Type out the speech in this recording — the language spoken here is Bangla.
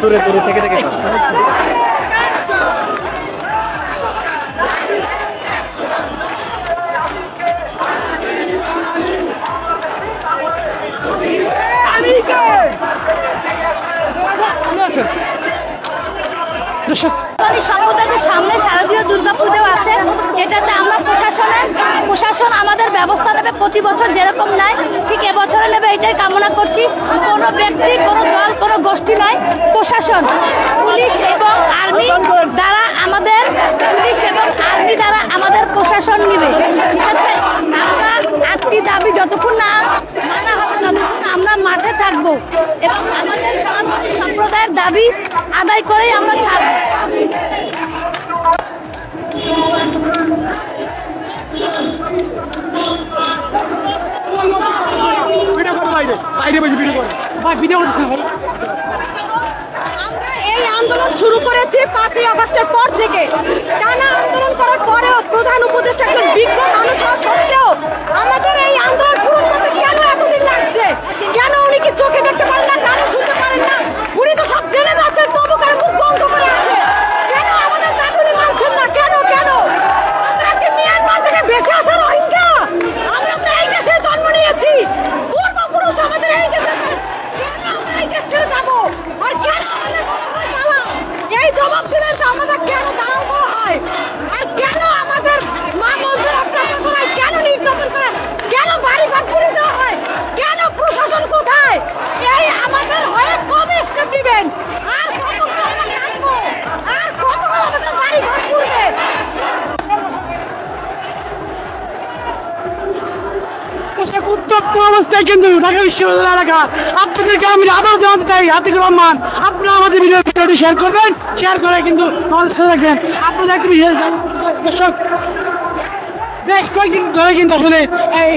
দূরে দূরে থেকে থেকে সম্প্রদায়ের সামনে শারদীয় দুর্গাপুজো আছে, এটাতে আমরা প্রশাসন আমাদের ব্যবস্থা নেবে, প্রতি বছর যেরকম নেয় ঠিক এবছরে নেবে, এটাই কামনা করছি। কোনো ব্যক্তি, কোনো দল, কোনো গোষ্ঠী নয়, প্রশাসন, পুলিশ এবং আর্মি দ্বারা আমাদের প্রশাসন নেবে, ঠিক আছে। আমরা আজকে দাবি যতক্ষণ না মানা হবে ততক্ষণ আমরা মাঠে থাকবো এবং আমাদের সনাতনী সম্প্রদায়ের দাবি আদায় করেই আমরা ছাড়বো। আমরা এই আন্দোলন শুরু করেছি 5ই আগস্টের পর থেকে। টানা আন্দোলন করার পরেও প্রধান উপদেষ্টা একজন বিজ্ঞ মানুষ হওয়া সত্ত্বেও আমাদের এই আন্দোলন পূরণ করতে কেন এতদিন লাগছে? কেন উনি কি চোখে দেখতে পারেন না, কানে শুনতে পারেন না? উনি তো সব জেনে যাচ্ছেন, তবু কারো মুখ বন্ধ করে আছে। কেন আমাদের দাবি মানছেন না? কেন কেন আমরা কি মিয়ানমার থেকে বেশি আসা রোহিঙ্গা? আমরা তো এই দেশে জন্ম নিয়েছি, পূর্বপুরুষ আমাদের এই দেশে, কেন আমরা এই দেশ ছেড়ে যাবো? আর কেন আমাদের বলা হয় পালা? এই জবাব দিবেন যে আমাদের কেন দাঁড়াও করা হয়, আর কেন আমাদের মা বোনদের অত্যাচার করা হয়, কেন নির্যাতন করা হয়, কেন বাড়ি ঘর পুড়িয়ে দেওয়া হয়, কেন প্রশাসন কোথায়? এই আমাদের হয়ে কবে স্টেপ নেবেন? আর কতক্ষণ আমরা কাঁদবো? আর কতক্ষণ আমাদের বাড়ি ঘর পুড়বে? উত্তপ্ত অবস্থায় কিন্তু ঢাকা বিশ্ববিদ্যালয় এলাকা। আপনাদেরকে আমি আবার জানাতে চাই, আতিকুর রহমান, আপনারা আমাদের ভিডিওটি শেয়ার করবেন, শেয়ার করে কিন্তু আমাদের সাথে থাকবেন। আপনাদের একটু বিশেষ দর্শক বেশ কয়েকদিন ধরে কিন্তু আসলে এই